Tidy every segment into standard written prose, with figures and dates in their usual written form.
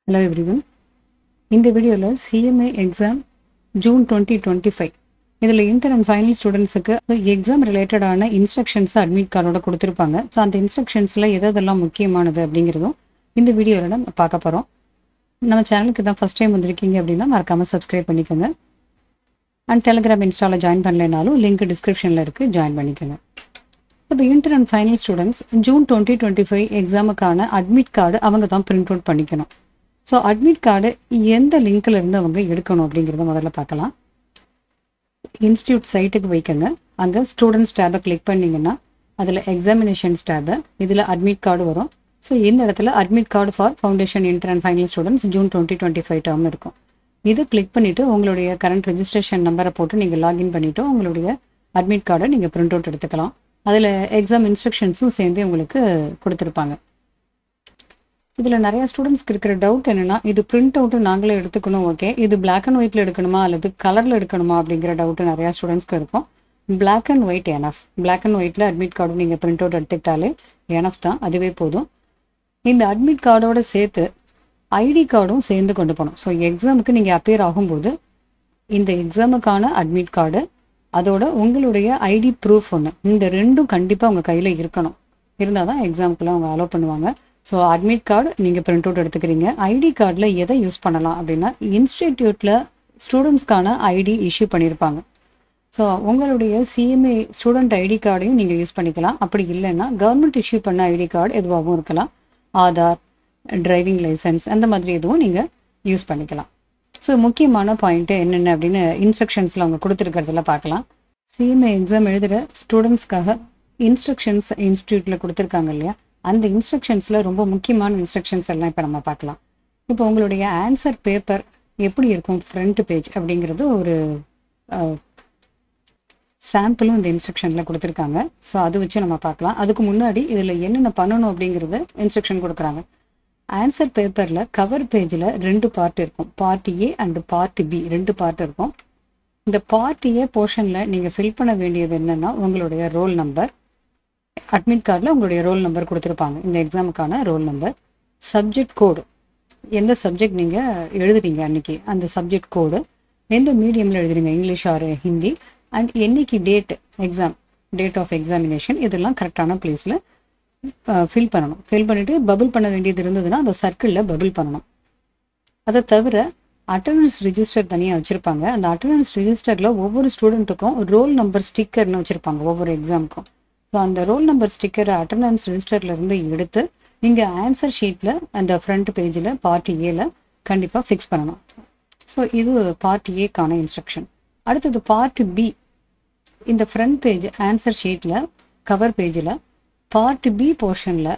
Hello everyone. இந்த வீடியோல CMA exam June 2025 இதில் இன்டர் அண்ட் ஃபைனல் ஸ்டூடெண்ட்ஸுக்கு எக்ஸாம் ரிலேட்டடான இன்ஸ்ட்ரக்ஷன்ஸை அட்மிட் கார்டோட கொடுத்துருப்பாங்க. ஸோ அந்த இன்ஸ்ட்ரக்ஷன்ஸில் எதெல்லாம் முக்கியமானது அப்படிங்கிறதும் இந்த வீடியோவில் நம்ம பார்க்க போகிறோம். நம்ம சேனலுக்கு தான் ஃபஸ்ட் டைம் வந்திருக்கீங்க அப்படின்னா மறக்காமல் சப்ஸ்கிரைப் பண்ணிக்கோங்க. அண்ட் டெலிகிராம் இன்ஸ்டாவில் ஜாயின் பண்ணலைனாலும் லிங்க் டிஸ்கிரிப்ஷனில் இருக்குது, ஜாயின் பண்ணிக்கோங்க. இப்போ inter and final students June 2025 எக்ஸாமுக்கான அட்மிட் கார்டு அவங்க தான் பிரிண்ட் அவுட் பண்ணிக்கணும். ஸோ அட்மிட் கார்டு எந்த லிங்க்கில் இருந்து அவங்க எடுக்கணும் அப்படிங்கிறத முதல்ல பார்க்கலாம். இன்ஸ்டியூட் சைட்டுக்கு வைக்கங்க. அங்கே ஸ்டூடெண்ட்ஸ் டேபை கிளிக் பண்ணிங்கன்னா அதில் எக்ஸாமினேஷன்ஸ் டேபு, இதில் அட்மிட் கார்டு வரும். ஸோ இந்த இடத்துல admit card for foundation inter and final students June 2025 டேர்ம்னு இருக்கும். இது கிளிக் பண்ணிவிட்டு உங்களுடைய கரண்ட் ரெஜிஸ்ட்ரேஷன் நம்பரை போட்டு நீங்கள் லாகின் பண்ணிவிட்டு உங்களுடைய அட்மிட் கார்டை நீங்கள் பிரிண்ட் அவுட் எடுத்துக்கலாம். அதில் எக்ஸாம் இன்ஸ்ட்ரக்ஷன்ஸும் சேர்ந்து உங்களுக்கு கொடுத்துருப்பாங்க. இதில் நிறையா ஸ்டூடெண்ட்ஸ்க்கு இருக்கிற டவுட் என்னென்னா, இது பிரிண்ட் அவுட்டு நாங்களே எடுத்துக்கணும், ஓகே, இது பிளாக் அண்ட் ஒயிட்டில் எடுக்கணுமா அல்லது கலரில் எடுக்கணுமா அப்படிங்கிற டவுட்டு நிறையா ஸ்டூடெண்ட்ஸ்க்கு இருக்கும். Black and white enough. Black and ஒயிட்டில் அட்மிட் கார்டு நீங்கள் பிரிண்ட் அவுட் எடுத்துக்கிட்டாலே எனஃப் தான், அதுவே போதும். இந்த அட்மிட் கார்டோடு சேர்த்து ஐடி கார்டும் சேர்ந்து கொண்டு போகணும். ஸோ எக்ஸாமுக்கு நீங்கள் அப்பியர் ஆகும்போது இந்த எக்ஸாமுக்கான அட்மிட் கார்டு அதோட உங்களுடைய ஐடி ப்ரூஃப் ஒன்று, இந்த ரெண்டும் கண்டிப்பாக உங்கள் கையில் இருக்கணும். இருந்தால் தான் எக்ஸாமுக்குள்ளே அவங்க அலோவ் பண்ணுவாங்க. ஸோ அட்மிட் கார்டு நீங்கள் பிரிண்ட் அவுட் எடுத்துக்கிறீங்க. ஐடி கார்டில் எதை யூஸ் பண்ணலாம் அப்படின்னா, இன்ஸ்டிடியூட்டில் ஸ்டூடெண்ட்ஸ்க்கான ஐடி இஷ்யூ பண்ணியிருப்பாங்க. ஸோ உங்களுடைய CMA ஸ்டூடெண்ட் ஐடி கார்டையும் நீங்கள் யூஸ் பண்ணிக்கலாம். அப்படி இல்லைன்னா கவர்மெண்ட் இஷ்யூ பண்ண ஐடி கார்டு எதுவாகவும் இருக்கலாம். ஆதார், டிரைவிங் லைசன்ஸ், அந்த மாதிரி எதுவும் நீங்கள் யூஸ் பண்ணிக்கலாம். ஸோ முக்கியமான பாயிண்ட்டு என்னென்ன அப்படின்னு இன்ஸ்ட்ரக்ஷன்ஸில் அவங்க கொடுத்துருக்கிறதுல பார்க்கலாம். CMA எக்ஸாம் எழுதுகிற ஸ்டூடெண்ட்ஸ்க்காக இன்ஸ்ட்ரக்ஷன்ஸ் இன்ஸ்டியூட்டில் கொடுத்துருக்காங்க இல்லையா, அந்த இன்ஸ்ட்ரக்ஷன்ஸில் ரொம்ப முக்கியமான இன்ஸ்ட்ரக்ஷன்ஸ் எல்லாம் இப்போ நம்ம பார்க்கலாம். இப்போ உங்களுடைய ஆன்சர் பேப்பர் எப்படி இருக்கும், ஃப்ரண்ட் பேஜ் அப்படிங்கிறது ஒரு சாம்பிளும் இந்த இன்ஸ்ட்ரக்ஷனில் கொடுத்துருக்காங்க. ஸோ அது வச்சு நம்ம பார்க்கலாம். அதுக்கு முன்னாடி இதில் என்னென்ன பண்ணணும் அப்படிங்கிறத இன்ஸ்ட்ரக்ஷன் கொடுக்குறாங்க. ஆன்சர் பேப்பரில் கவர் பேஜில் 2 பார்ட் இருக்கும். Part A and part B 2 part இருக்கும். இந்த பார்ட் A போர்ஷனில் நீங்கள் ஃபில் பண்ண வேண்டியது என்னென்னா, உங்களுடைய ரோல் நம்பர், அட்மிட் கார்டில் உங்களுடைய ரோல் நம்பர் கொடுத்துருப்பாங்க, இந்த எக்ஸாமுக்கான ரோல் நம்பர், சப்ஜெக்ட் கோடு, எந்த சப்ஜெக்ட் நீங்கள் எழுதுறீங்க அன்றைக்கி அந்த சப்ஜெக்ட் கோடு, எந்த மீடியமில் எழுதுறீங்க, இங்கிலீஷ் ஆர் ஹிந்தி, அண்ட் என்னைக்கு டேட் ஆஃப் எக்ஸாமினேஷன், இதெல்லாம் கரெக்டான பிளேஸில் ஃபில் பண்ணணும். ஃபில் பண்ணிவிட்டு பபிள் பண்ண வேண்டியது இருந்ததுன்னா அந்த சர்க்கிளில் பபிள் பண்ணணும். அதை தவிர அட்டண்டன்ஸ் ரிஜிஸ்டர் தனியாக வச்சுருப்பாங்க. அந்த அட்டண்டன்ஸ் ரிஜிஸ்டரில் ஒவ்வொரு ஸ்டூடெண்ட்டுக்கும் ரோல் நம்பர் ஸ்டிக்கர்னு வச்சுருப்பாங்க ஒவ்வொரு எக்ஸாமுக்கும். ஸோ அந்த ரோல் நம்பர் ஸ்டிக்கரை அட்டண்டன்ஸ் ரிஜிஸ்டர்லேருந்து எடுத்து இங்கே ஆன்சர் ஷீட்டில் அந்த ஃப்ரண்ட் பேஜில் பார்ட் ஏல கண்டிப்பாக ஃபிக்ஸ் பண்ணணும். ஸோ இது பார்ட் ஏக்கான இன்ஸ்ட்ரக்ஷன். அடுத்தது பார்ட் B. இந்த ஃப்ரண்ட் பேஜ் ஆன்சர் ஷீட்டில் கவர் பேஜில் பார்ட் B போர்ஷனில்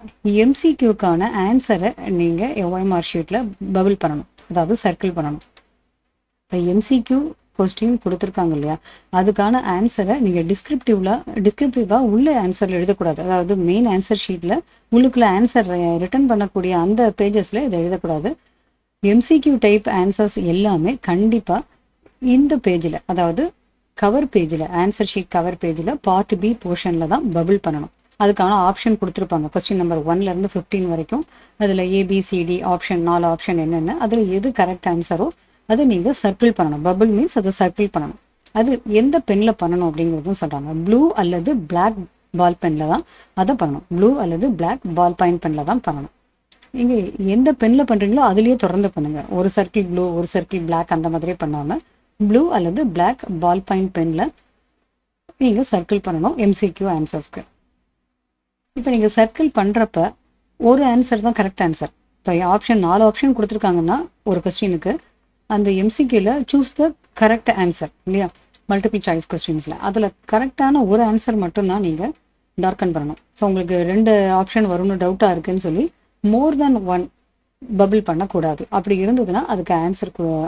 MCQக்கான ஆன்சரை நீங்கள் OMR ஷீட்டில் பபிள் பண்ணணும், அதாவது சர்க்கிள் பண்ணணும். இப்போ MCQ கொஸ்டின் கொடுத்துருக்காங்க இல்லையா, அதுக்கான ஆன்சரை நீங்கள் டிஸ்கிரிப்டிவாக உள்ள ஆன்சரில் எழுதக்கூடாது. அதாவது மெயின் ஆன்சர் ஷீட்டில் உள்ளுக்குள்ளே ஆன்சர் ரிட்டர்ன் பண்ணக்கூடிய அந்த பேஜஸில் இதை எழுதக்கூடாது. MCQ டைப் ஆன்சர்ஸ் எல்லாமே கண்டிப்பாக இந்த பேஜில், அதாவது கவர் பேஜில், ஆன்சர் ஷீட் கவர் பேஜில் பார்ட் B போர்ஷனில் தான் பபிள் பண்ணணும். அதுக்கான ஆப்ஷன் கொடுத்துருப்பாங்க. கொஸ்டின் நம்பர் 1லேருந்து 15 வரைக்கும். அதில் ABCD ஆப்ஷன் 4 ஆப்ஷன் என்னென்ன, அதில் எது கரெக்ட் ஆன்சரோ அதை நீங்கள் சர்க்கிள் பண்ணணும். பபிள் மீன்ஸ் அதை சர்க்கிள் பண்ணணும். அது எந்த பெனில் பண்ணணும் அப்படிங்கிறதும் சொல்கிறாங்க. ப்ளூ அல்லது பிளாக் பால் பெனில் தான் அதை பண்ணணும். ப்ளூ அல்லது பிளாக் பால் பாயிண்ட் பெனில் தான் பண்ணணும். நீங்கள் எந்த பெனில் பண்ணுறீங்களோ அதுலேயே தொடர்ந்து பண்ணுங்கள். ஒரு சர்க்கிள் ப்ளூ, ஒரு சர்க்கிள் பிளாக், அந்த மாதிரியே பண்ணாமல் ப்ளூ அல்லது பிளாக் பால் பாயிண்ட் பெனில் நீங்கள் சர்க்கிள் பண்ணணும் MCQ ஆன்சர்ஸ்க்கு. இப்போ நீங்கள் சர்க்கிள் பண்ணுறப்ப ஒரு ஆன்சர் தான் கரெக்ட் ஆன்சர். இப்போ ஆப்ஷன் 4 ஆப்ஷன் கொடுத்துருக்காங்கன்னா ஒரு கொஸ்டினுக்கு அந்த MCQல சூஸ் த கரெக்ட் ஆன்சர் இல்லையா, மல்டிபிள் சாய்ஸ் கொஸ்டின்ஸில் அதில் கரெக்டான ஒரு ஆன்சர் மட்டும்தான் நீங்கள் டார்க்கன் பண்ணணும். ஸோ உங்களுக்கு 2 ஆப்ஷன் வரும்னு டவுட்டாக இருக்குன்னு சொல்லி மோர் தென் 1 பபிள் பண்ணக்கூடாது. அப்படி இருந்ததுன்னா அதுக்கு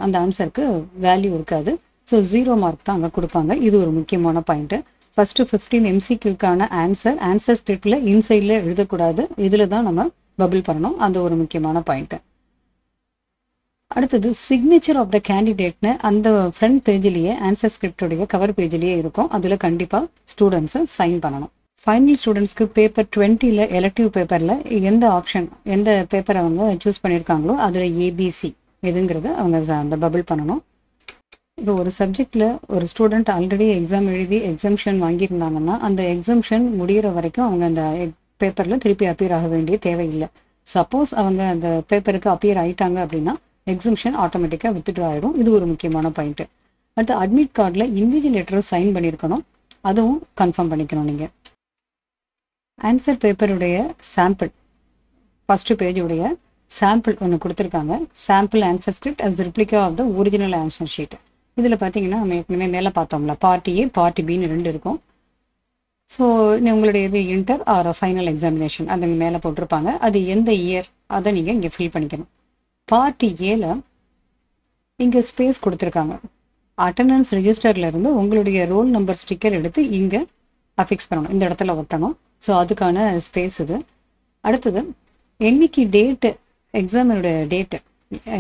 அந்த ஆன்சருக்கு வேல்யூ இருக்காது. ஸோ 0 மார்க் தான் அங்கே கொடுப்பாங்க. இது ஒரு முக்கியமான பாயிண்ட்டு. ஃபஸ்ட்டு 15 MCQக்கான ஆன்சர் ஸ்கிரிப்டில் இன்சைடில் எழுதக்கூடாது. இதில் தான் நம்ம பபிள் பண்ணணும். அந்த ஒரு முக்கியமான பாயிண்ட்டு. அடுத்தது சிக்னேச்சர் ஆஃப் த கேண்டிடேட்னு அந்த ஃப்ரண்ட் பேஜிலேயே ஆன்சர் ஸ்கிரிப்டோடைய கவர் பேஜிலேயே இருக்கும். அதில் கண்டிப்பாக ஸ்டூடெண்ட்ஸை சைன் பண்ணணும். ஃபைனல் ஸ்டூடெண்ட்ஸ்க்கு பேப்பர் 20ல் எலக்டிவ் பேப்பரில் எந்த ஆப்ஷன் எந்த பேப்பர் அவங்க சூஸ் பண்ணியிருக்காங்களோ அதில் ஏபிசி எதுங்கிறத அவங்க அந்த பபிள் பண்ணணும். இப்போ ஒரு சப்ஜெக்டில் ஒரு ஸ்டூடெண்ட் ஆல்ரெடி எக்ஸாம் எழுதி எக்ஸம்ஷன் வாங்கியிருந்தாங்கன்னா அந்த எக்ஸம்ஷன் முடிகிற வரைக்கும் அவங்க அந்த பேப்பரில் திருப்பி அப்பியர் ஆக வேண்டிய தேவையில்லை. சப்போஸ் அவங்க அந்த பேப்பருக்கு அப்பியர் ஆகிட்டாங்க அப்படின்னா எக்ஸம்ஷன் ஆட்டோமேட்டிக்காக வித்ட்ரா ஆகிடும். இது ஒரு முக்கியமான பாயிண்ட்டு. அடுத்து அட்மிட் கார்டில் இன்விஜிலேட்டர் சைன் பண்ணியிருக்கணும், அதுவும் கன்ஃபார்ம் பண்ணிக்கணும். நீங்கள் ஆன்சர் பேப்பருடைய சாம்பிள் ஃபஸ்ட்டு பேஜுடைய சாம்பிள் ஒன்று கொடுத்துருக்காங்க. Sample answer script as replica of the original answer sheet. இதில் பார்த்தீங்கன்னா நம்ம ஏற்கனவே மேலே பார்த்தோம்ல, பார்ட்டி ஏ பார்ட்டி பின்னு 2 இருக்கும். ஸோ உங்களுடைய இது இன்டர் ஆர் ஃபைனல் எக்ஸாமினேஷன் அது மேலே போட்டிருப்பாங்க. அது எந்த இயர் அதை நீங்கள் இங்கே ஃபில் பண்ணிக்கணும். பார்ட்டி ஏல இங்கே ஸ்பேஸ் கொடுத்துருக்காங்க. அட்டண்டன்ஸ் ரெஜிஸ்டர்லேருந்து உங்களுடைய ரோல் நம்பர் ஸ்டிக்கர் எடுத்து இங்கே அஃபிக்ஸ் பண்ணணும், இந்த இடத்துல ஒட்டணும். ஸோ அதுக்கான ஸ்பேஸ் இது. அடுத்தது என்னைக்கு டேட்டு, எக்ஸாமினுடைய டேட்டு,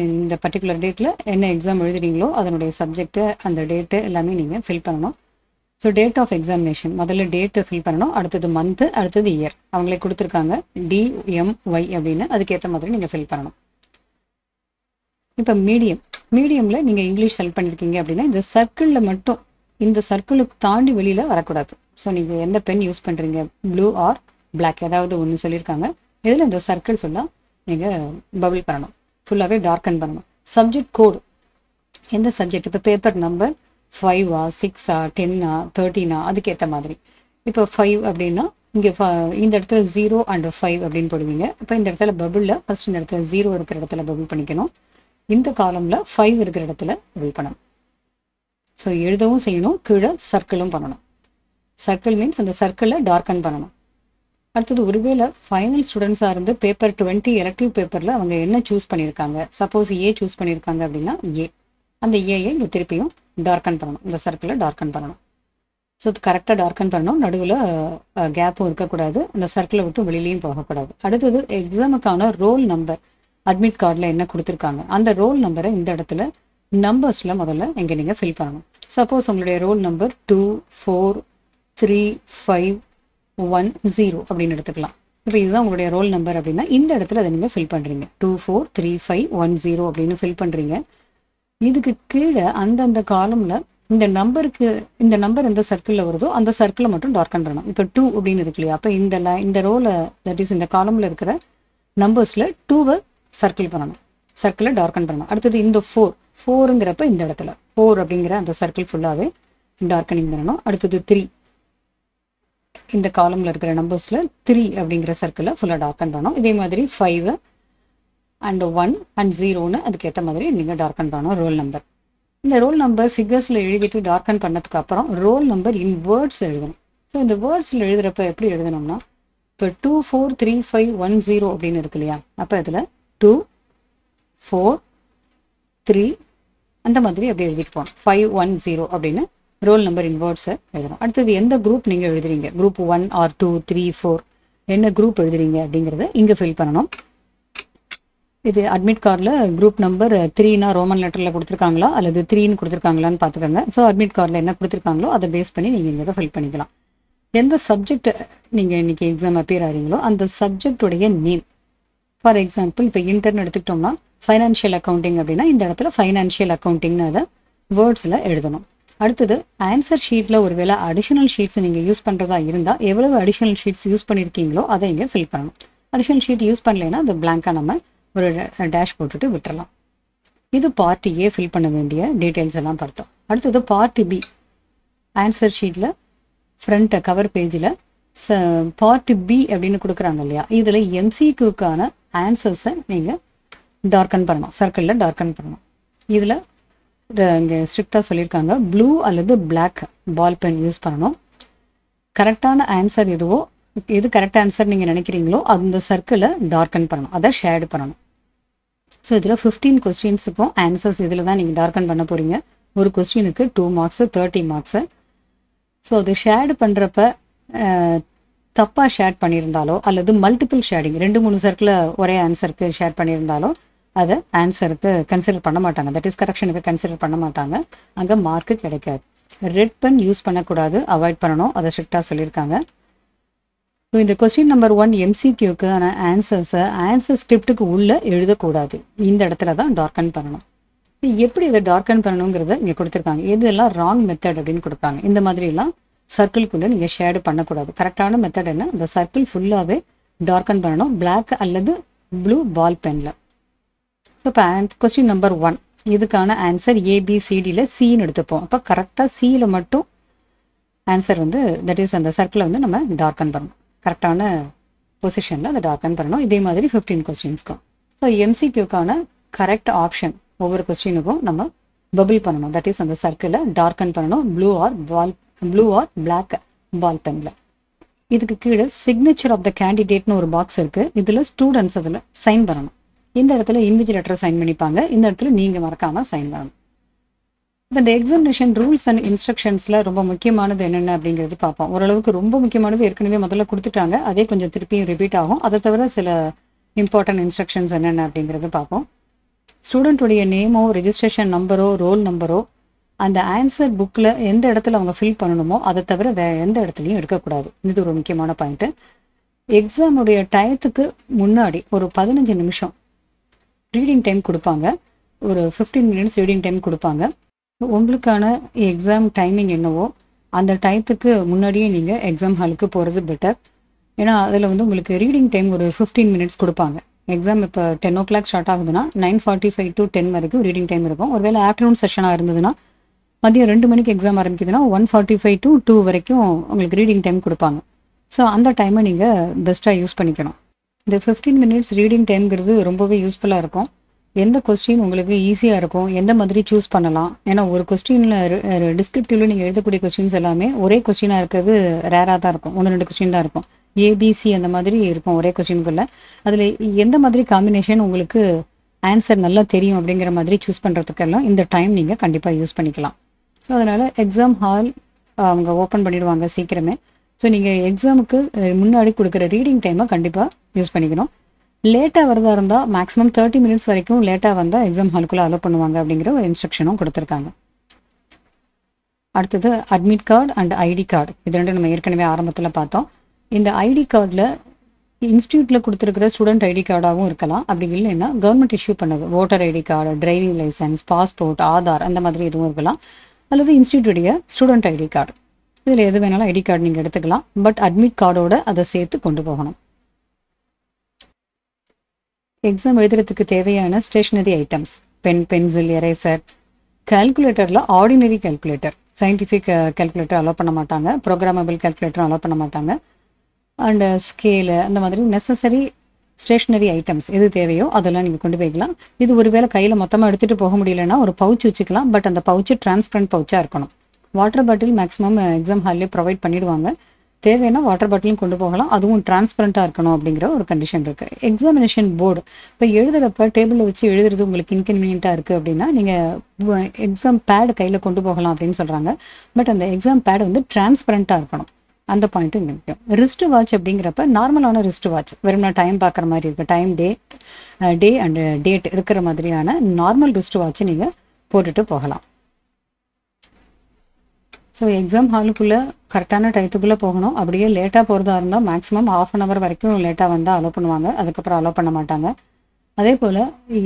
இந்த பர்டிகுலர் டேட்டில் என்ன எக்ஸாம் எழுதுறீங்களோ அதனுடைய சப்ஜெக்ட்டு அந்த டேட்டு எல்லாமே நீங்கள் ஃபில் பண்ணணும். ஸோ டேட் ஆஃப் எக்ஸாமினேஷன் முதல்ல டேட்டு ஃபில் பண்ணணும், அடுத்தது மந்த்து, அடுத்தது இயர் அவங்களே கொடுத்துருக்காங்க DMY அப்படின்னு, அதுக்கேற்ற மாதிரி நீங்கள் ஃபில் பண்ணணும். இப்போ மீடியமில் நீங்கள் இங்கிலீஷ் செலக்ட் பண்ணியிருக்கீங்க அப்படின்னா இந்த சர்க்கிளில் மட்டும், இந்த சர்க்கிளுக்கு தாண்டி வெளியில் வரக்கூடாது. ஸோ நீங்கள் எந்த பென் யூஸ் பண்ணுறீங்க, ப்ளூ ஆர் பிளாக் ஏதாவது ஒன்று சொல்லியிருக்காங்க. இதில் இந்த சர்க்கிள் ஃபுல்லாக நீங்கள் பபிள் பண்ணணும், ஃபுல்லாகவே டார்க்கன் பண்ணணும். சப்ஜெக்ட் கோடு எந்த சப்ஜெக்ட், இப்போ பேப்பர் நம்பர் 5ஆ 6ஆ 10ஆ 13ஆ அதுக்கேற்ற மாதிரி. இப்போ 5 அப்படின்னா இங்கே இந்த இடத்துல 0 and 5 அப்படின்னு போடுவீங்க. இப்போ இந்த இடத்துல பபிளில் ஃபஸ்ட் இந்த இடத்துல 0 இருக்கிற இடத்துல பபிள் பண்ணிக்கணும், இந்த காலமில் 5 இருக்கிற இடத்துல பபிள் பண்ணணும். ஸோ எழுதவும் செய்யணும், கீழே சர்க்கிளும் பண்ணணும். சர்க்கிள் மீன்ஸ் அந்த சர்க்கிளில் டார்க்கன் பண்ணணும். அடுத்தது ஒருவேளை ஃபைனல் ஸ்டூடெண்ட்ஸாக இருந்து பேப்பர் 20 எலக்டிவ் பேப்பரில் அவங்க என்ன சூஸ் பண்ணியிருக்காங்க, சப்போஸ் ஏ சூஸ் பண்ணியிருக்காங்க அப்படின்னா ஏ, அந்த ஏயை இங்கே திருப்பியும் டார்க்கன் பண்ணணும், இந்த சர்க்கிளில் டார்க்கன் பண்ணணும். ஸோ அது கரெக்டாக டார்க்கன் பண்ணணும், நடுவில் கேப்பும் இருக்கக்கூடாது, அந்த சர்க்கிளை விட்டு வெளியிலையும் போகக்கூடாது. அடுத்தது எக்ஸாமுக்கான ரோல் நம்பர் அட்மிட் கார்டில் என்ன கொடுத்துருக்காங்க அந்த ரோல் நம்பரை இந்த இடத்துல நம்பர்ஸில் முதல்ல இங்கே நீங்கள் ஃபில் பண்ணணும். சப்போஸ் உங்களுடைய ரோல் நம்பர் 2 4 3 5 1 0 அப்படின்னு எடுத்துக்கலாம். இப்போ இதுதான் உங்களுடைய ரோல் நம்பர் அப்படின்னா இந்த இடத்துல அதை நீங்கள் ஃபில் பண்ணுறீங்க, 2 4 3 5 1 0 அப்படின்னு ஃபில் பண்ணுறீங்க. இதுக்கு கீழே அந்தந்த காலமில் இந்த நம்பர் எந்த சர்க்கிளில் வருதோ அந்த சர்க்கிளை மட்டும் டார்க்கன் பண்ணணும். இப்போ 2 அப்படின்னு இருக்கு இல்லையா, அப்போ இந்த ரோலை தட் இஸ் இந்த காலமில் இருக்கிற நம்பர்ஸில் 2வை சர்க்கிள் பண்ணணும், சர்க்கிளை டார்க்கன் பண்ணணும். அடுத்தது இந்த 4ங்கிறப்ப இந்த இடத்துல 4 அப்படிங்கிற அந்த சர்க்கிள் ஃபுல்லாகவே டார்க்கனிங் பண்ணணும். அடுத்தது 3, இந்த காலமில் இருக்கிற நம்பர்ஸில் 3 அப்படிங்கிற சர்க்கிளை ஃபுல்லாக டார்க்கன் பண்ணணும். இதே மாதிரி 5 and 1 and 0ன்னு அதுக்கேற்ற மாதிரி நீங்கள் டார்க்கன் பண்ணணும் ரோல் நம்பர். இந்த ரோல் நம்பர் ஃபிகர்ஸில் எழுதிட்டு டார்க்கன் பண்ணதுக்கு அப்புறம் ரோல் நம்பர் இன் வேர்ட்ஸ் எழுதணும். ஸோ இந்த வேர்ட்ஸில் எழுதுகிறப்ப எப்படி எழுதணும்னா, இப்போ 2 4 3 5 1 0 அப்படின்னு இருக்கு இல்லையா, அப்போ இதில் 2 4 3 அந்த மாதிரி அப்படி எழுதிட்டு போகணும், 5 1 0 அப்படின்னு ரோல் நம்பர் இன் வேர்ட்ஸை எழுதணும். அடுத்தது எந்த குரூப் நீங்கள் எழுதுறீங்க, குரூப் 1 or 2 3 4 என்ன குரூப் எழுதுறீங்க அப்படிங்கிறத இங்கே ஃபில் பண்ணணும். இது அட்மிட் கார்டில் குரூப் நம்பர் 3னா ரோமன் லெட்டரில் கொடுத்துருக்காங்களா அல்லது 3ன்னு கொடுத்துருக்காங்களான்னு பார்த்துக்கோங்க. ஸோ அட்மிட் கார்டில் என்ன கொடுத்துருக்காங்களோ அதை பேஸ் பண்ணி நீங்கள் இங்கே ஃபில் பண்ணிக்கலாம். எந்த சப்ஜெக்ட் நீங்கள் இன்றைக்கி எக்ஸாம் அப்பியர் ஆகிறீங்களோ அந்த சப்ஜெக்டுடைய நேம். ஃபார் எக்ஸாம்பிள் இப்போ இன்டர்ன் எடுத்துக்கிட்டோம்னா ஃபைனான்ஷியல் அக்கௌண்டிங் அப்படின்னா இந்த இடத்துல ஃபைனான்ஷியல் அக்கௌண்டிங்னு அதை வேர்ட்ஸில் எழுதணும். அடுத்தது ஆன்சர் ஷீட்டில் ஒரு வேளை அடிஷனல் ஷீட்ஸ் நீங்கள் யூஸ் பண்ணுறதா இருந்தால் எவ்வளவு அடிஷனல் ஷீட்ஸ் யூஸ் பண்ணியிருக்கீங்களோ அதை இங்கே ஃபில் பண்ணணும். அடிஷனல் ஷீட் யூஸ் பண்ணலைன்னா அது பிளாங்காக நம்ம ஒரு டேஷ் போட்டுட்டு விட்டுறலாம். இது பார்ட்டி ஏ ஃபில் பண்ண வேண்டிய டீட்டெயில்ஸ் எல்லாம் பார்த்தோம். அடுத்தது பார்ட்டி பி, ஆன்சர் ஷீட்டில் ஃப்ரண்ட் கவர் பேஜில் பார்ட்டி பி அப்படின்னு கொடுக்குறாங்க இல்லையா, இதில் MCQக்கான ஆன்சர்ஸை நீங்கள் டார்க்கன் பண்ணணும், சர்க்கிளில் டார்க்கன் பண்ணணும். இதில் இங்கே ஸ்ட்ரிக்டாக சொல்லியிருக்காங்க ப்ளூ அல்லது பிளாக் பால் பென் யூஸ் பண்ணணும். கரெக்டான ஆன்சர் எதுவோ, எது கரெக்ட் ஆன்சர் நீங்கள் நினைக்கிறீங்களோ அந்த சர்க்கிளை டார்க்கன் பண்ணணும், அதை ஷேடு பண்ணணும். ஸோ இதில் 15 கொஸ்டின்ஸுக்கும் ஆன்சர்ஸ் இதில் தான் நீங்கள் டார்க்கன் பண்ண போகிறீங்க. ஒரு கொஸ்டினுக்கு 2 மார்க்ஸு 30 மார்க்ஸு. ஸோ அது ஷேடு பண்ணுறப்ப தப்பாக ஷேட் பண்ணியிருந்தாலோ அல்லது மல்டிபிள் ஷேடிங் 2-3 சர்க்கிளை ஒரே ஆன்சருக்கு ஷேட் பண்ணியிருந்தாலோ அதை ஆன்சருக்கு கன்சிடர் பண்ண மாட்டாங்க, தட் இஸ் கரெக்ஷனுக்கு கன்சிடர் பண்ண மாட்டாங்க, அங்கே மார்க்கு கிடைக்காது. ரெட் பென் யூஸ் பண்ணக்கூடாது, அவாய்ட் பண்ணணும், அதை ஸ்ட்ரிக்டாக சொல்லியிருக்காங்க. ஸோ இந்த கொஸ்டின் நம்பர் 1 MCQக்கான ஆன்சர்ஸை ஆன்சர் ஸ்கிரிப்டுக்கு உள்ளே எழுதக்கூடாது. இந்த இடத்துல தான் டார்க்கன் பண்ணணும். எப்படி இதை டார்க்கன் பண்ணணுங்கிறத இங்கே கொடுத்துருக்காங்க. எதெல்லாம் ராங் மெத்தட் அப்படின்னு கொடுப்பாங்க. இந்த மாதிரிலாம் சர்க்கிள்குள்ளே நீங்கள் ஷேடு பண்ணக்கூடாது. கரெக்டான மெத்தட் என்ன, இந்த சர்க்கிள் ஃபுல்லாகவே டார்க்கன் பண்ணணும் பிளாக் அல்லது ப்ளூ பால் பெனில். இப்போ கொஸ்டின் நம்பர் 1 இதுக்கான ஆன்சர் ABCDயில் சின்னு எடுத்துப்போம். அப்போ கரெக்டாக சியில் மட்டும் ஆன்சர் வந்து தட் இஸ் அந்த சர்க்கிளை வந்து நம்ம டார்க்கன் பண்ணணும். கரெக்டான பொசிஷனில் அதை டார்க்கன் பண்ணணும். இதே மாதிரி 15 கொஸ்டின்ஸ்க்கும். ஸோ MCQக்கான கரெக்ட் ஆப்ஷன் ஒவ்வொரு கொஸ்டினுக்கும் நம்ம பபிள் பண்ணணும். தட் இஸ் அந்த சர்க்கிளை டார்க்கன் பண்ணணும் ப்ளூ ஆர் பிளாக் பால் பெனில். இதுக்கு கீழே சிக்னேச்சர் ஆஃப் த கேண்டிடேட்னு ஒரு பாக்ஸ் இருக்குது. இதில் ஸ்டூடெண்ட்ஸ் அதில் சைன் பண்ணணும். இந்த இடத்துல இன்விஜிலேட்டரை சைன் பண்ணிப்பாங்க. இந்த இடத்துல நீங்கள் மறக்காமல் சைன் பண்ணணும். இப்போ இந்த எக்ஸாமினேஷன் ரூல்ஸ் அண்ட் இன்ஸ்ட்ரக்ஷன்ஸில் ரொம்ப முக்கியமானது என்னென்ன அப்படிங்கிறது பார்ப்போம். ஓரளவுக்கு ரொம்ப முக்கியமானது ஏற்கனவே முதல்ல கொடுத்துட்டாங்க. அதே கொஞ்சம் திருப்பியும் ரிப்பீட் ஆகும். அதை தவிர சில இம்பார்ட்டன்ட் இன்ஸ்ட்ரக்ஷன்ஸ் என்னென்ன அப்படிங்கிறது பார்ப்போம். ஸ்டூடெண்ட்டுடைய நேமோ ரெஜிஸ்ட்ரேஷன் நம்பரோ ரோல் நம்பரோ அந்த ஆன்சர் புக்கில் எந்த இடத்துல அவங்க ஃபில் பண்ணணுமோ அதை தவிர வேறு எந்த இடத்துலையும் எடுக்கக்கூடாது. இது ஒரு முக்கியமான பாயிண்ட்டு. எக்ஸாமுடைய டயத்துக்கு முன்னாடி ஒரு 15 நிமிஷம் ரீடிங் டைம் கொடுப்பாங்க. ஒரு 15 மினிட்ஸ் ரீடிங் டைம் கொடுப்பாங்க. உங்களுக்கான எக்ஸாம் டைமிங் என்னவோ அந்த டயத்துக்கு முன்னாடியே நீங்கள் எக்ஸாம் ஹாலுக்கு போகிறது பெட்டர். ஏன்னா அதில் வந்து உங்களுக்கு ரீடிங் டைம் ஒரு 15 மினிட்ஸ் கொடுப்பாங்க. எக்ஸாம் இப்போ 10 o'clock ஸ்டார்ட் ஆகுதுன்னா 9:45 to 10 வரைக்கும் ரீடிங் டைம் இருக்கும். ஒருவேளை ஆஃப்டர்நூன் செஷனாக இருந்ததுன்னா மதியம் 2 மணிக்கு எக்ஸாம் ஆரம்பிக்குதுன்னா 1:45 to 2 வரைக்கும் உங்களுக்கு ரீடிங் டைம் கொடுப்பாங்க. ஸோ அந்த டைமை நீங்கள் பெஸ்ட்டாக யூஸ் பண்ணிக்கணும். இந்த 15 மினிட்ஸ் ரீடிங் டைம்ங்கிறது ரொம்பவே யூஸ்ஃபுல்லாக இருக்கும். எந்த கொஸ்டின் உங்களுக்கு ஈஸியாக இருக்கும், எந்த மாதிரி சூஸ் பண்ணலாம். ஏன்னா ஒரு கொஸ்டினில் டிஸ்கிரிப்டிவ்ல நீங்கள் எழுதக்கூடிய கொஸ்டின்ஸ் எல்லாமே ஒரே கொஸ்டினாக இருக்கிறது ரேராக தான் இருக்கும். 1-2 கொஸ்டின் தான் இருக்கும். ABC அந்த மாதிரி இருக்கும் ஒரே கொஸ்டினுக்குள்ள. அதில் எந்த மாதிரி காம்பினேஷன் உங்களுக்கு ஆன்சர் நல்லா தெரியும் அப்படிங்கிற மாதிரி சூஸ் பண்ணுறதுக்கெல்லாம் இந்த டைம் நீங்கள் கண்டிப்பாக யூஸ் பண்ணிக்கலாம். ஸோ அதனால் எக்ஸாம் ஹால் அவங்க ஓப்பன் பண்ணிடுவாங்க சீக்கிரமே. ஸோ நீங்கள் எக்ஸாமுக்கு முன்னாடி கொடுக்குற ரீடிங் டைமை கண்டிப்பாக யூஸ் பண்ணிக்கணும். லேட்டாக வரதா இருந்தால் மேக்ஸிமம் 30 மினிட்ஸ் வரைக்கும் லேட்டாக வந்தால் எக்ஸாம் ஹாலுக்குள்ளே அலோவ் பண்ணுவாங்க அப்படிங்கிற ஒரு இன்ஸ்ட்ரக்ஷனும் கொடுத்துருக்காங்க. அடுத்தது admit card and ID card. இது ரெண்டும் நம்ம ஏற்கனவே ஆரம்பத்தில் பார்த்தோம். இந்த ஐடி கார்டில் இன்ஸ்டியூட்டில் கொடுத்துருக்கிற ஸ்டூடெண்ட் ஐடி கார்டாகவும் இருக்கலாம். அப்படி இல்லைன்னா கவர்மெண்ட் இஷ்யூ பண்ணது voter ID card, driving licence, passport, Aadhaar அந்த மாதிரி எதுவும் இருக்கலாம். அல்லது இன்ஸ்டியூட்டுடைய ஸ்டூடெண்ட் ஐடி கார்டு. இதில் எது வேணாலும் ஐடி கார்டு நீங்கள் எடுத்துக்கலாம். பட் அட்மிட் கார்டோட அதை சேர்த்து கொண்டு போகணும். எக்ஸாம் எழுதுறதுக்கு தேவையான stationery items pen, pencil, eraser, கால்குலேட்டரில் ordinary calculator, scientific calculator allow பண்ண மாட்டாங்க, ப்ரோக்ராமபிள் கால்குலேட்டரும் அலோவ் பண்ண மாட்டாங்க. அண்டு ஸ்கேலு அந்த மாதிரி நெசசரி ஸ்டேஷ்னரி ஐட்டம்ஸ் எது தேவையோ அதெல்லாம் நீங்கள் கொண்டு போய்க்கலாம். இது ஒருவேளை கையில் மொத்தமாக எடுத்துகிட்டு போக முடியலன்னா ஒரு பவுச் வச்சுக்கலாம். பட் அந்த பவுச்சு டிரான்ஸ்பரண்ட் பவுச்சாக இருக்கணும். வாட்டர் பாட்டில் மேக்ஸிமம் எக்ஸாம் ஹால்லே ப்ரொவைட் பண்ணிடுவாங்க. தேவைன்னா வாட்டர் பாட்டிலும் கொண்டு போகலாம். அதுவும் டிரான்ஸ்பரண்ட்டாக இருக்கணும் அப்படிங்கிற ஒரு கண்டிஷன் இருக்குது. எக்ஸாமினேஷன் போர்டு இப்போ எழுதுகிறப்ப டேபிளில் வச்சு எழுதுறது உங்களுக்கு இன்கன்வீனியண்ட்டாக இருக்குது அப்படின்னா நீங்கள் எக்ஸாம் பேடு கையில் கொண்டு போகலாம் அப்படின்னு சொல்கிறாங்க. பட் அந்த எக்ஸாம் பேடு வந்து டிரான்ஸ்பரண்ட்டாக இருக்கணும். அந்த பாயிண்ட்டும் இங்கே முக்கியம். ரிஸ்ட் வாட்ச் அப்படிங்கிறப்ப நார்மலான ரிஸ்ட் வாட்ச் வெறும் டைம் பார்க்குற மாதிரி இருக்குது. டைம், டே அண்ட் டேட் இருக்கிற மாதிரியான நார்மல் ரிஸ்ட் வாட்ச் நீங்கள் போட்டுட்டு போகலாம். ஸோ எக்ஸாம் ஹாலுக்குள்ளே கரெக்டான டயத்துக்குள்ளே போகணும். அப்படியே லேட்டாக போகிறதா இருந்தால் மேக்ஸிமம் 1/2 hour வரைக்கும் லேட்டாக வந்தால் அலோவ் பண்ணுவாங்க. அதுக்கப்புறம் அலோவ் பண்ண மாட்டாங்க. அதே போல்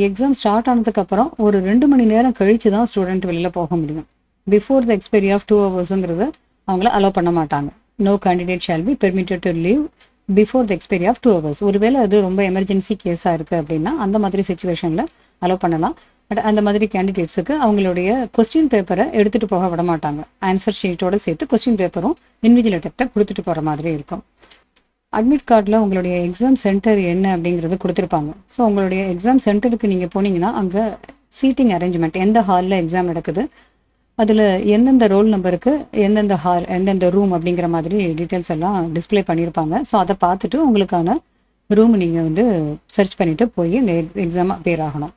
எக்ஸாம் ஸ்டார்ட் ஆனதுக்கப்புறம் ஒரு 2 மணி நேரம் கழித்து தான் ஸ்டூடெண்ட் வெளியில் போக முடியும். Before the expiry of 2 hours அவங்கள அலோவ் பண்ண மாட்டாங்க. No candidate shall be permitted to leave before the expiry of 2 hours. ஒருவேளை அது ரொம்ப எமர்ஜென்சி கேஸாக இருக்குது அப்படின்னா அந்த மாதிரி சுச்சுவேஷனில் அலோவ் பண்ணலாம். பட் அந்த மாதிரி கேண்டிடேட்ஸுக்கு அவங்களுடைய கொஸ்டின் பேப்பரை எடுத்துகிட்டு போக விட மாட்டாங்க. ஆன்சர் ஷீட்டோடு சேர்த்து கொஸ்டின் பேப்பரும் இன்விஜிலேட்டர்கிட்ட கொடுத்துட்டு போகிற மாதிரி இருக்கும். அட்மிட் கார்டில் உங்களுடைய எக்ஸாம் சென்டர் என்ன அப்படிங்கிறது கொடுத்துருப்பாங்க. ஸோ உங்களுடைய எக்ஸாம் சென்டருக்கு நீங்கள் போனீங்கன்னா அங்கே சீட்டிங் அரேஞ்ச்மெண்ட் எந்த ஹாலில் எக்ஸாம் நடக்குது, அதில் எந்தெந்த ரோல் நம்பருக்கு எந்தெந்த ஹால் எந்தெந்த ரூம் அப்படிங்கிற மாதிரி டீட்டெயில்ஸ் எல்லாம் டிஸ்பிளே பண்ணியிருப்பாங்க. ஸோ அதை பார்த்துட்டு உங்களுக்கான ரூம் நீங்கள் வந்து சர்ச் பண்ணிவிட்டு போய் இந்த எக்ஸாம் அப்பியர் ஆகணும்.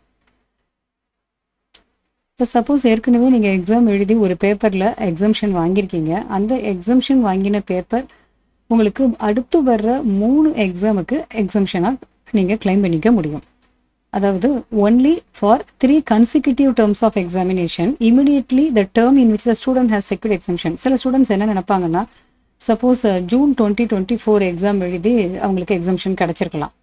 இப்போ சப்போஸ் ஏற்கனவே நீங்கள் எக்ஸாம் எழுதி ஒரு பேப்பரில் எக்ஸம்ஷன் வாங்கியிருக்கீங்க. அந்த எக்ஸம்ஷன் வாங்கின பேப்பர் உங்களுக்கு அடுத்து வர்ற 3 எக்ஸாமுக்கு எக்ஸம்ஷனாக நீங்கள் கிளைம் பண்ணிக்க முடியும். அதாவது only for 3 consecutive terms of examination immediately the term in which the student has secured exemption. சில ஸ்டூடெண்ட்ஸ் என்ன நினைப்பாங்கன்னா சப்போஸ் ஜூன் 2024 எக்ஸாம் எழுதி அவங்களுக்கு எக்ஸம்ஷன் கிடச்சிருக்கலாம்.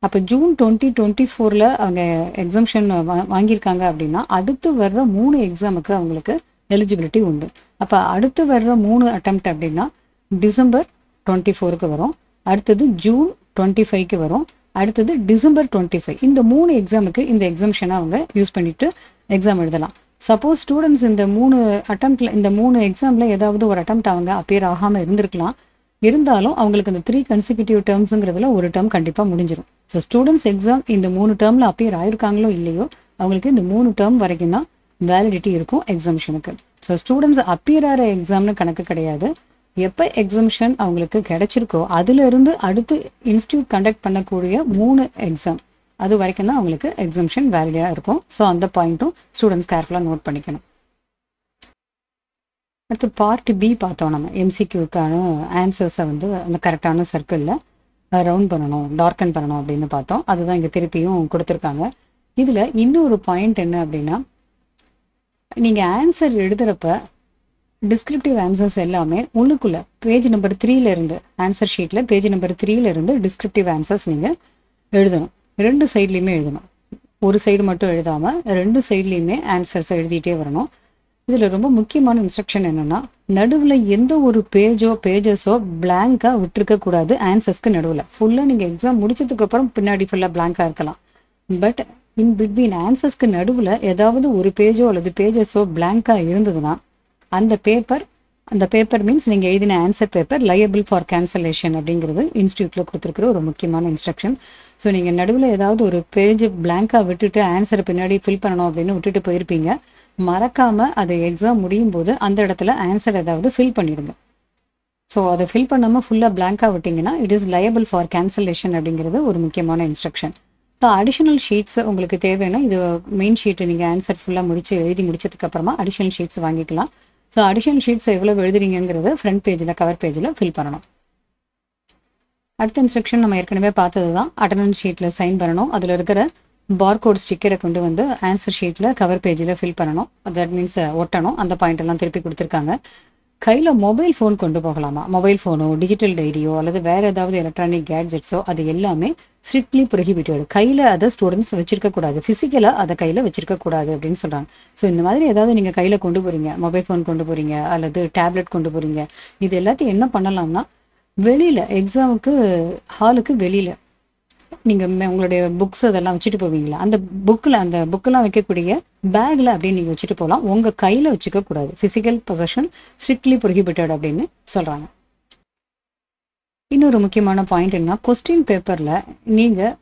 அப்போ ஜூன் 2024 அவங்க எக்ஸம்ஷன் வாங்கியிருக்காங்க அப்படின்னா அடுத்து வர்ற 3 எக்ஸாமுக்கு அவங்களுக்கு எலிஜிபிலிட்டி உண்டு. அப்போ அடுத்து வர்ற 3 அட்டெம்ப்ட் அப்படின்னா டிசம்பர் 24க்கு வரும், அடுத்தது ஜூன் 25க்கு வரும், அடுத்தது டிசம்பர் 25. இந்த 3 எக்ஸாமுக்கு இந்த எக்ஸம்ஷனை அவங்க யூஸ் பண்ணிட்டு எக்ஸாம் எழுதலாம். சப்போஸ் ஸ்டூடெண்ட்ஸ் இந்த 3 அட்டெம்ப்டில் இந்த 3 எக்ஸாமில் ஏதாவது ஒரு அட்டெம்ப்ட் அவங்க அப்பியர் ஆகாமல் இருந்திருக்கலாம். இருந்தாலும் அவங்களுக்கு இந்த 3 கன்சிக்யூட்டிவ் டேர்ம்ஸுங்கிறதுல ஒரு டேர்ம் கண்டிப்பாக முடிஞ்சிடும். ஸோ ஸ்டூடெண்ட்ஸ் எக்ஸாம் இந்த 3 டேர்மில் அப்பியர் ஆயிருக்காங்களோ இல்லையோ அவங்களுக்கு இந்த 3 டேர்ம் வரைக்கும் தான் வேலிடிட்டி இருக்கும் எக்ஸம்ஷனுக்கு. ஸோ ஸ்டூடெண்ட்ஸ் அப்பியர் ஆகிற எக்ஸாம்னு கணக்கு கிடையாது. எப்போ எக்ஸம்ஷன் அவங்களுக்கு கிடைச்சிருக்கோ அதிலிருந்து அடுத்து இன்ஸ்டியூட் கண்டக்ட் பண்ணக்கூடிய 3 எக்ஸாம் அது வரைக்கும் தான் அவங்களுக்கு எக்ஸம்ஷன் வேலிடாக இருக்கும். ஸோ அந்த பாயிண்ட்டும் ஸ்டூடெண்ட்ஸ் கேர்ஃபுல்லாக நோட் பண்ணிக்கணும். அடுத்து பார்ட் பி பார்த்தோம். நம்ம எம்சிக்யூக்கான ஆன்சர்ஸை வந்து அந்த கரெக்டான சர்க்கிளில் ரவுண்ட் பண்ணணும், டார்க்கன் பண்ணணும் அப்படின்னு பார்த்தோம். அதுதான் இங்கே திருப்பியும் கொடுத்துருக்காங்க. இதில் இன்னொரு பாயிண்ட் என்ன அப்படின்னா, நீங்கள் ஆன்சர் எழுதுகிறப்ப டிஸ்கிரிப்டிவ் ஆன்சர்ஸ் எல்லாமே உள்ளுக்குள்ளே பேஜ் நம்பர் 3 இருந்து ஆன்சர் ஷீட்டில் பேஜ் நம்பர் 3 இருந்து டிஸ்கிரிப்டிவ் ஆன்சர்ஸ் நீங்கள் எழுதணும். 2 சைட்லேயுமே எழுதணும். ஒரு சைடு மட்டும் எழுதாமல் 2 சைட்லேயுமே ஆன்சர்ஸ் எழுதிட்டே வரணும். இதில் ரொம்ப முக்கியமான இன்ஸ்ட்ரக்ஷன் என்னென்னா, நடுவில் எந்த ஒரு பேஜஸோ பிளாங்காக விட்டுருக்கக்கூடாது. ஆன்சர்ஸ்க்கு நடுவில் ஃபுல்லாக நீங்கள் எக்ஸாம் முடிச்சதுக்கப்புறம் பின்னாடி ஃபுல்லாக பிளாங்காக இருக்கலாம். பட் இன் பிட்வீன் ஆன்சர்ஸ்க்கு நடுவில் ஏதாவது ஒரு பேஜோ அல்லது பேஜஸோ பிளாங்காக இருந்ததுன்னா அந்த பேப்பர் மீன்ஸ் நீங்கள் எழுதின answer paper liable for cancellation அப்படிங்கிறது இன்ஸ்டியூட்டில் கொடுத்துருக்குற ஒரு முக்கியமான இன்ஸ்ட்ரக்ஷன். ஸோ நீங்கள் நடுவில் ஏதாவது ஒரு பேஜ் பிளாங்காக விட்டுட்டு ஆன்சரை பின்னாடி ஃபில் பண்ணணும் அப்படின்னு விட்டுட்டு போயிருப்பீங்க. மறக்காமல் அது எக்ஸாம் முடியும் போது அந்த இடத்துல ஆன்சர் ஏதாவது ஃபில் பண்ணிடுங்க. ஸோ அதை ஃபில் பண்ணாமல் ஃபுல்லாக பிளாங்காக விட்டிங்கன்னா it is liable for cancellation அப்படிங்கிறது ஒரு முக்கியமான இன்ஸ்ட்ரக்ஷன். ஸோ அடிஷனல் ஷீட்ஸ் உங்களுக்கு தேவைன்னா இது மெயின் ஷீட்டு நீங்கள் ஆன்சர் ஃபுல்லாக எழுதி முடிச்சதுக்கப்புறமா அடிஷனல் ஷீட்ஸ் வாங்கிக்கலாம். ஸோ அடிஷனல் ஷீட்ஸ் எவ்வளோ எழுதுறீங்கிறத ஃப்ரண்ட் பேஜில் கவர் பேஜில் ஃபில் பண்ணணும். அடுத்த இன்ஸ்ட்ரக்ஷன் நம்ம ஏற்கனவே பார்த்தது தான். அட்டண்டன்ஸ் ஷீட்டில் சைன் பண்ணணும். அதில் இருக்கிற பார்கோட் ஸ்டிக்கரை கொண்டு வந்து ஆன்சர் ஷீட்டில் கவர் பேஜில் ஃபில் பண்ணணும். தட் மீன்ஸ் ஒட்டணும். அந்த பாயிண்ட் எல்லாம் திருப்பி கொடுத்துருக்காங்க. கையில் மொபைல் ஃபோன் கொண்டு போகலாமா? மொபைல் ஃபோனோ டிஜிட்டல் டைரியோ அல்லது வேறு ஏதாவது எலக்ட்ரானிக் கேட்ஜெட்ஸோ அது எல்லாமே ஸ்ட்ரிக்ட்லி ப்ரொஹிபிட்டட். கையில் அதை ஸ்டூடெண்ட்ஸ் வச்சிருக்கக்கூடாது, ஃபிசிக்கலாக அதை கையில் வச்சிருக்கக்கூடாது அப்படின்னு சொல்கிறாங்க. ஸோ இந்த மாதிரி ஏதாவது நீங்கள் கையில் கொண்டு போகிறீங்க, மொபைல் ஃபோன் கொண்டு போகிறீங்க அல்லது டேப்லெட் கொண்டு போகிறீங்க, இது எல்லாத்தையும் என்ன பண்ணலாம்னா வெளியில் எக்ஸாமுக்கு ஹாலுக்கு வெளியில் நீங்கள் உங்களுடைய புக்ஸ் அதெல்லாம் வச்சுட்டு போவீங்களா, அந்த புக்கெல்லாம் வைக்கக்கூடிய பேக்கில் அப்படின்னு நீங்கள் வச்சுட்டு போகலாம். உங்கள் கையில் வச்சுக்கக்கூடாது. ஃபிசிக்கல் பொசஷன் ஸ்ட்ரிக்ட்லி ப்ரொஹிபிட்டட் அப்படின்னு சொல்கிறாங்க. இன்னொரு முக்கியமான பாயிண்ட் என்ன, கொஸ்டின் பேப்பரில் நீங்கள்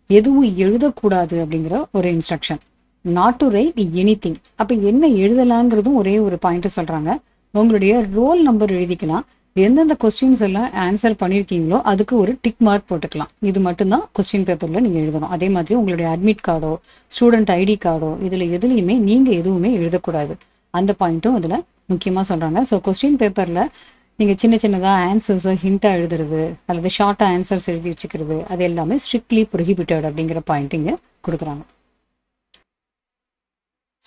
எதுவும் எழுதக்கூடாது அப்படிங்கிற ஒரு instruction. Not to right anything. அப்போ என்ன எழுதலாங்கிறதும் ஒரே ஒரு பாயிண்ட்டு சொல்கிறாங்க. உங்களுடைய ரோல் நம்பர் எழுதிக்கலாம். எந்தெந்த கொஸ்டின்ஸ் எல்லாம் ஆன்சர் பண்ணியிருக்கீங்களோ அதுக்கு ஒரு டிக் மார்க் போட்டுக்கலாம். இது மட்டும்தான் கொஸ்டின் பேப்பரில் நீங்கள் எழுதணும். அதே மாதிரி உங்களுடைய அட்மிட் கார்டோ ஸ்டூடெண்ட் ஐடி கார்டோ இதில் எதுலேயுமே நீங்கள் எதுவுமே எழுதக்கூடாது. அந்த பாயிண்ட்டும் அதில் முக்கியமாக சொல்கிறாங்க. ஸோ கொஸ்டின் பேப்பரில் நீங்கள் சின்ன சின்னதாக ஆன்சர்ஸை ஹிண்ட்டாக எழுதுறது அல்லது ஷார்ட்டாக ஆன்சர்ஸ் எழுதி வச்சுக்கிறது அது எல்லாமே ஸ்ட்ரிக்ட்லி ப்ரொஹிபிட்டட் அப்படிங்கிற பாயிண்ட் இங்கே கொடுக்குறாங்க.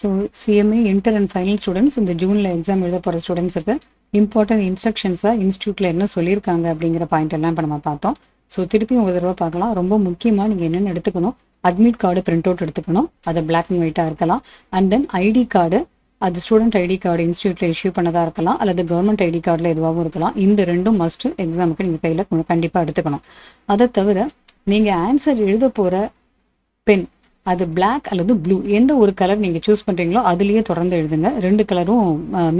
So CMA inter and final students இந்த ஜூனில் எக்ஸாம் எழுத போகிற ஸ்டூடெண்ட்ஸுக்கு இம்பார்ட்டன்ட் இன்ஸ்ட்ரக்ஷன்ஸாக இன்ஸ்டியூட்டில் என்ன சொல்லியிருக்காங்க அப்படிங்கிற பாயிண்ட் எல்லாம் இப்போ நம்ம பார்த்தோம். ஸோ திருப்பியும் ஒரு தடவை பார்க்கலாம். ரொம்ப முக்கியமாக நீங்கள் என்னென்ன எடுத்துக்கணும், அட்மிட் கார்டு பிரிண்ட் அவுட் எடுத்துக்கணும். அது பிளாக் அண்ட் ஒயிட்டாக இருக்கலாம். அண்ட் தென் ஐடி கார்டு, அது ஸ்டூடெண்ட் ஐடி கார்டு இன்ஸ்டியூட்டில் இஷ்யூ பண்ணதாக இருக்கலாம் அல்லது கவர்மெண்ட் ஐடி கார்டில் எதுவாகவும் இருக்கலாம். இந்த ரெண்டும் மஸ்ட்டு எக்ஸாமுக்கு நீங்கள் கையில் கண்டிப்பாக எடுத்துக்கணும். அதை தவிர நீங்கள் ஆன்சர் எழுத போகிற பென் அது பிளாக் அல்லது ப்ளூ எந்த ஒரு கலர் நீங்கள் சூஸ் பண்ணுறீங்களோ அதுலேயே தொடர்ந்து எழுதுங்க. 2 கலரும்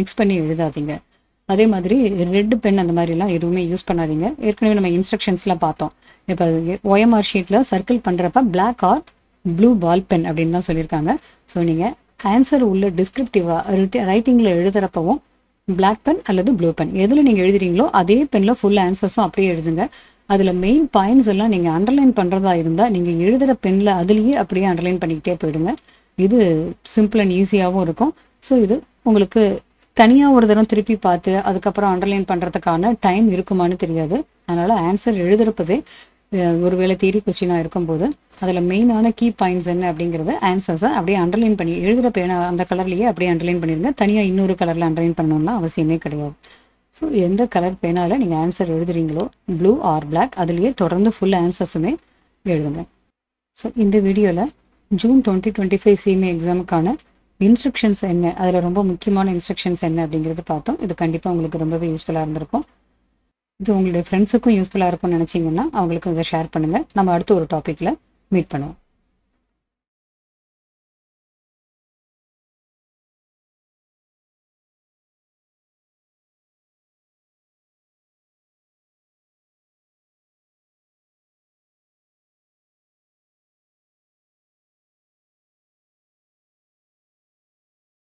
மிக்ஸ் பண்ணி எழுதாதீங்க. அதே மாதிரி ரெட் பென் அந்த மாதிரிலாம் எதுவுமே யூஸ் பண்ணாதீங்க. ஏற்கனவே நம்ம இன்ஸ்ட்ரக்ஷன்ஸ்லாம் பார்த்தோம். இப்போ OMR ஷீட்டில் சர்க்கிள் பண்ணுறப்ப black or blue ball pen அப்படின்னு தான் சொல்லியிருக்காங்க. ஸோ நீங்கள் ஆன்சர் உள்ள டிஸ்கிரிப்டிவாக ரைட்டிங்கில் எழுதுகிறப்பவும் பிளாக் பென் அல்லது ப்ளூ பென் எதில் நீங்கள் எழுதுறீங்களோ அதே பெனில் ஃபுல் ஆன்சர்ஸும் அப்படியே எழுதுங்க. அதில் மெயின் பாயிண்ட்ஸ் எல்லாம் நீங்கள் அண்டர்லைன் பண்ணுறதா இருந்தால் நீங்கள் எழுதுகிற பெனில் அதுலேயே அப்படியே அண்டர்லைன் பண்ணிக்கிட்டே போயிடுங்க. இது சிம்பிள் அண்ட் ஈஸியாகவும் இருக்கும். ஸோ இது உங்களுக்கு தனியாக ஒரு தரம் திருப்பி பார்த்து அதுக்கப்புறம் அண்டர்லைன் பண்ணுறதுக்கான டைம் இருக்குமான்னு தெரியாது. அதனால் ஆன்சர் எழுதுறப்பவே ஒருவேளை தியரி கொஸ்டினாக இருக்கும்போது அதில் மெயினான கீ பாயிண்ட்ஸ் என்ன அப்படிங்கிறத ஆன்சர்ஸை அப்படியே அண்டர்லைன் பண்ணி எழுதுகிற பேனா அந்த கலர்லேயே அப்படியே அண்டர்லைன் பண்ணிடுங்க. தனியாக இன்னொரு கலரில் அண்டர்லைன் பண்ணணும்னா அவசியமே கிடையாது. ஸோ எந்த கலர் பேனால நீங்கள் ஆன்சர் எழுதுறீங்களோ ப்ளூ ஆர் பிளாக், அதுலேயே தொடர்ந்து ஃபுல் ஆன்சர்ஸுமே எழுதுங்க. ஸோ இந்த வீடியோவில் ஜூன் 2025 CMA எக்ஸாமுக்கான இன்ஸ்ட்ரக்ஷன்ஸ் என்ன, அதில் ரொம்ப முக்கியமான இன்ஸ்ட்ரக்ஷன்ஸ் என்ன அப்படிங்கிறது பார்த்தோம். இது கண்டிப்பாக உங்களுக்கு ரொம்பவே யூஸ்ஃபுல்லாக இருந்திருக்கும். இது உங்களுடைய ஃப்ரெண்ட்ஸுக்கும் யூஸ்ஃபுல்லாக இருக்கும்னு நினச்சிங்கன்னா அவங்களுக்கு இதை ஷேர் பண்ணுங்கள். நம்ம அடுத்து ஒரு டாப்பிக்கில் மீட் பண்ணுவோம்.